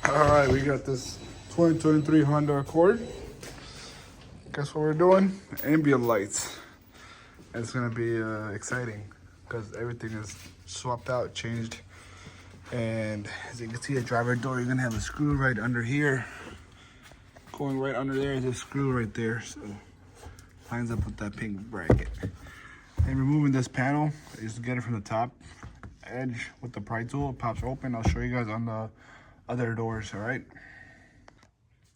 All right, we got this 2023 Honda Accord. Guess what we're doing? Ambient lights. It's gonna be exciting because everything is swapped out, changed. And as you can see, the driver door, you're gonna have a screw right under here. Going right under there is a screw right there, so lines up with that pink bracket. And removing this panel is to get it from the top edge with the pry tool. It pops open. I'll show you guys on the other doors. All right.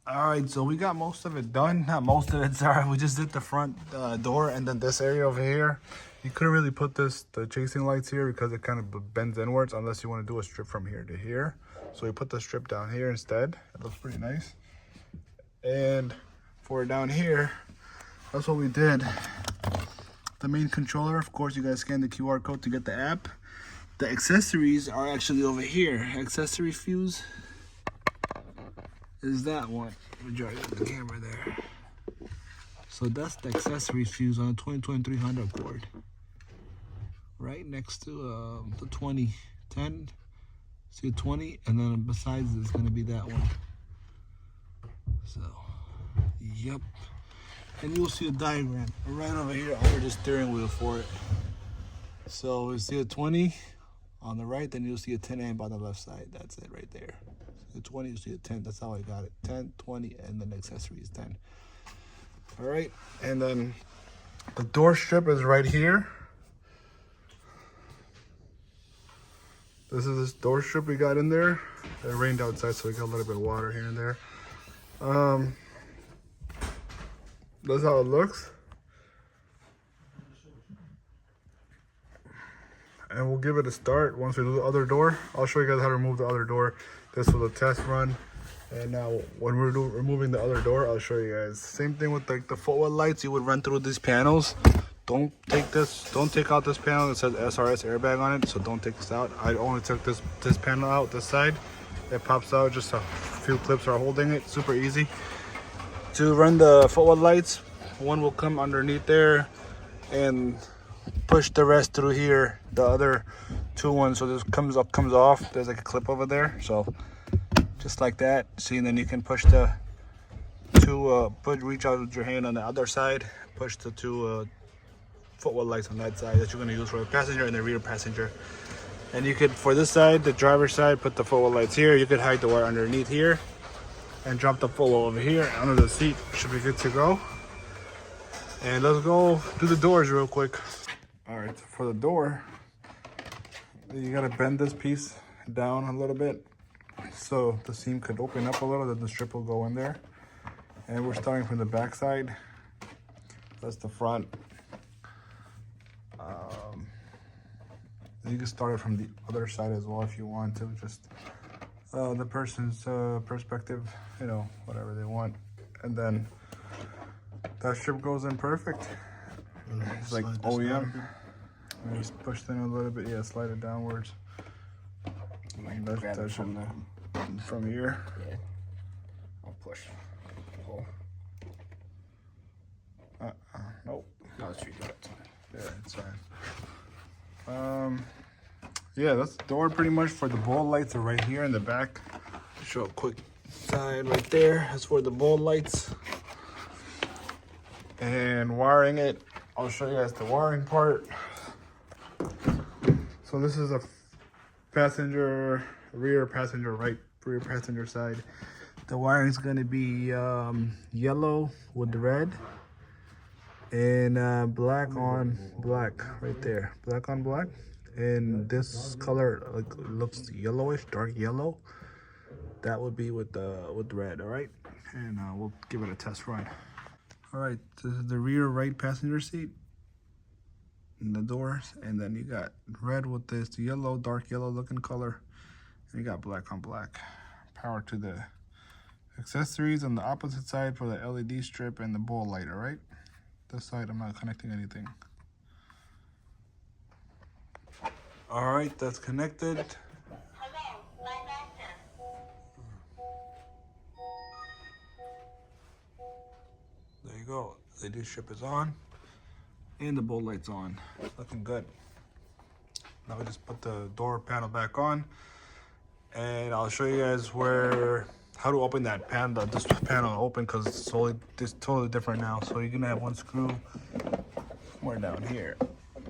All right, so we got most of it done. Not most of it, sorry. We just did the front door and then this area over here. You couldn't really put the chasing lights here because it kind of bends inwards unless you want to do a strip from here to here. So we put the strip down here instead. It looks pretty nice. And for down here, that's what we did. The main controller, of course, you guys scan the QR code to get the app. The accessories are actually over here. Accessory fuse is that one. The camera there. So that's the accessory fuse on a 2023 Honda Accord. Right next to the 2010. See a 20, and then besides it's gonna be that one. So, yep. And you'll see a diagram right over here under the steering wheel for it. So you see a 20 on the right, then you'll see a 10 amp on the left side. That's it right there. The 20, you see a 10, that's how I got it. 10, 20, and then the accessory is 10. All right, and then the door strip is right here. This is this door strip we got in there. It rained outside, so we got a little bit of water here and there. That's how it looks. And we'll give it a start once we do the other door. I'll show you guys how to remove the other door. This was a test run. And now when we're removing the other door, I'll show you guys. Same thing with like the Footwell lights. You would run through these panels. Don't take out this panel. It says SRS airbag on it, so don't take this out. I only took this panel out, this side. It pops out, just a few clips are holding it. Super easy. To run the Footwell lights, one will come underneath there and push the rest through here. The other two ones, so this comes off. There's like a clip over there, so just like that. See, and then you can push the two reach out with your hand on the other side, push the two Footwell lights on that side that you're going to use for the passenger and the rear passenger. And you could, for this side, the driver's side, put the Footwell lights here. You could hide the wire underneath here and drop the Footwell over here under the seat. Should be good to go. And let's go do the doors real quick. All right, for the door, you got to bend this piece down a little bit so the seam could open up a little, then the strip will go in there. And we're starting from the back side. That's the front. You can start it from the other side as well if you want to. Just the person's perspective, you know, whatever they want. And then that strip goes in perfect. It's like OEM. Just push them a little bit. Yeah, slide it downwards. That from here. Yeah. I'll push. Pull. Nope. No, it's good. Yeah, it's fine. Yeah, that's the door pretty much. For the ball lights are right here in the back. Show a quick side right there. That's for the ball lights. And wiring it, I'll show you guys the wiring part. So this is a passenger, rear passenger, rear passenger side. The wiring is going to be yellow with red and black on black right there. Black on black. And this color looks yellowish, dark yellow. That would be with the red, all right? And we'll give it a test run. All right, this is the rear right passenger seat and the doors, and then you got red with this yellow, dark yellow looking color, and you got black on black. Power to the accessories on the opposite side for the LED strip and the ball light, all right? This side, I'm not connecting anything. All right, that's connected. There you go. The LED strip is on and the ball light's on. Looking good. Now we just put the door panel back on and I'll show you guys how to open that panel, this panel open, because it's totally different now. So you're gonna have one screw somewhere down here.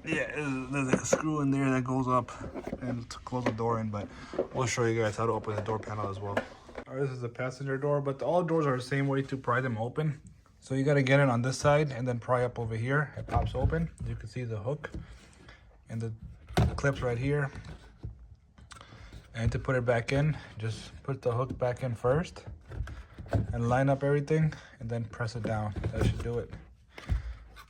Yeah, there's a screw in there that goes up and to close the door in, but we'll show you guys how to open the door panel as well. All right, this is the passenger door, but all doors are the same way to pry them open. So you gotta get it on this side and then pry up over here. It pops open. You can see the hook and the clips right here. And to put it back in, just put the hook back in first and line up everything and then press it down. That should do it.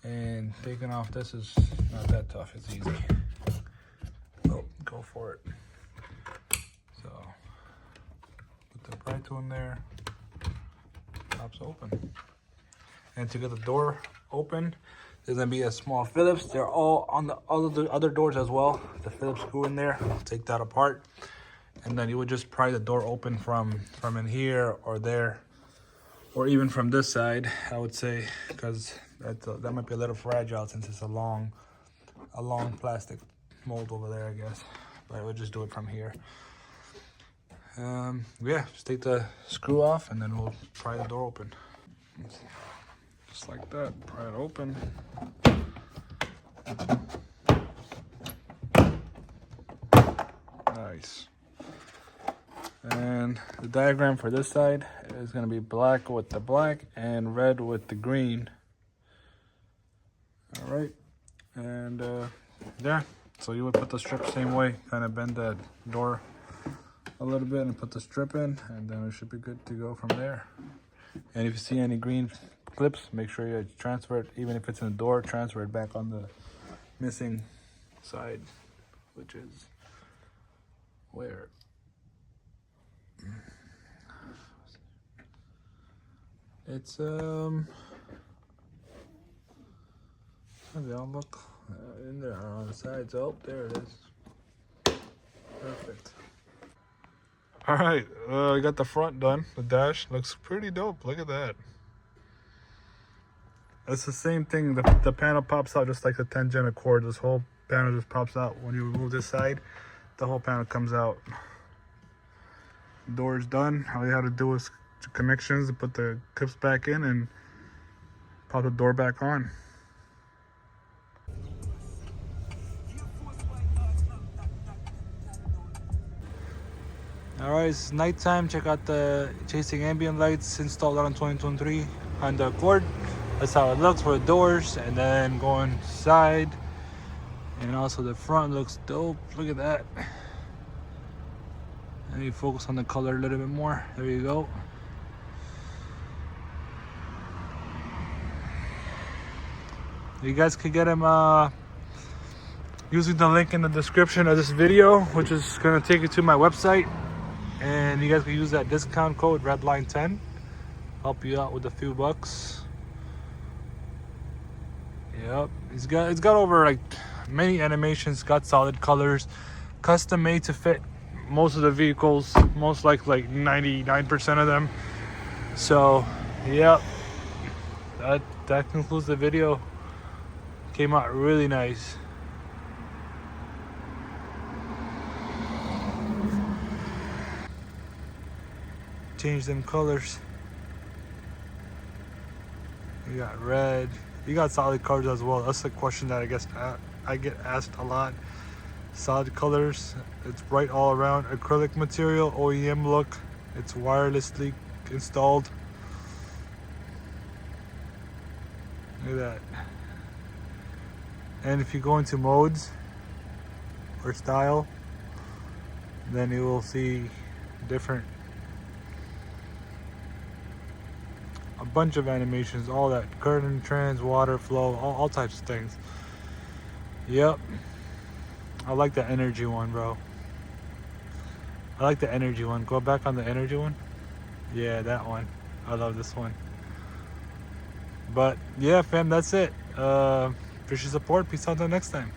And taking off this is not that tough, it's easy. Oh, go for it. So put the pry tool in there, pops open. And to get the door open, there's gonna be a small Phillips. They're all on the other doors as well. The Phillips screw in there. I'll take that apart. And then you would just pry the door open from in here or there, or even from this side, I would say, because that might be a little fragile since it's a long plastic mold over there, I guess. But I would just do it from here. Yeah, just take the screw off and then we'll pry the door open. Just like that, pry it open. Nice. And the diagram for this side is going to be black with the black and red with the green. All right. And yeah, so you would put the strip same way, kind of bend that door a little bit and put the strip in, and then it should be good to go from there. And if you see any green clips, make sure you transfer it, even if it's in the door, transfer it back on the missing side, which is where? It's they all look in there on the sides. Oh, there it is. Perfect. All right, we got the front done. The dash looks pretty dope. Look at that. It's the same thing. The panel pops out just like the 10-gen Accord. This whole panel just pops out. When you remove this side, the whole panel comes out. Door is done. All you have to do is connections to put the clips back in and pop the door back on. All right, it's nighttime. Check out the Chasing Ambient lights installed on 2023 on the Accord. That's how it looks for the doors, and then going side, and also the front looks dope. Look at that. And you focus on the color a little bit more. There you go. You guys could get them using the link in the description of this video, which is gonna take you to my website. And you guys can use that discount code REDLINE10. Help you out with a few bucks. Yep, it's got over like many animations, got solid colors, custom made to fit most of the vehicles, most like 99% of them. So yep, that concludes the video. Came out really nice. Change them colors. You got red. You got solid colors as well. That's the question that I guess I get asked a lot. Solid colors. It's bright all around. Acrylic material, OEM look. It's wirelessly installed. Look at that. And if you go into modes or style, then you will see different, a bunch of animations, all that curtain, trans, water flow, all types of things. Yep, I like the energy one, bro. I like the energy one. Go back on the energy one. Yeah, that one. I love this one. But yeah, fam, that's it. Appreciate support. Peace out until next time.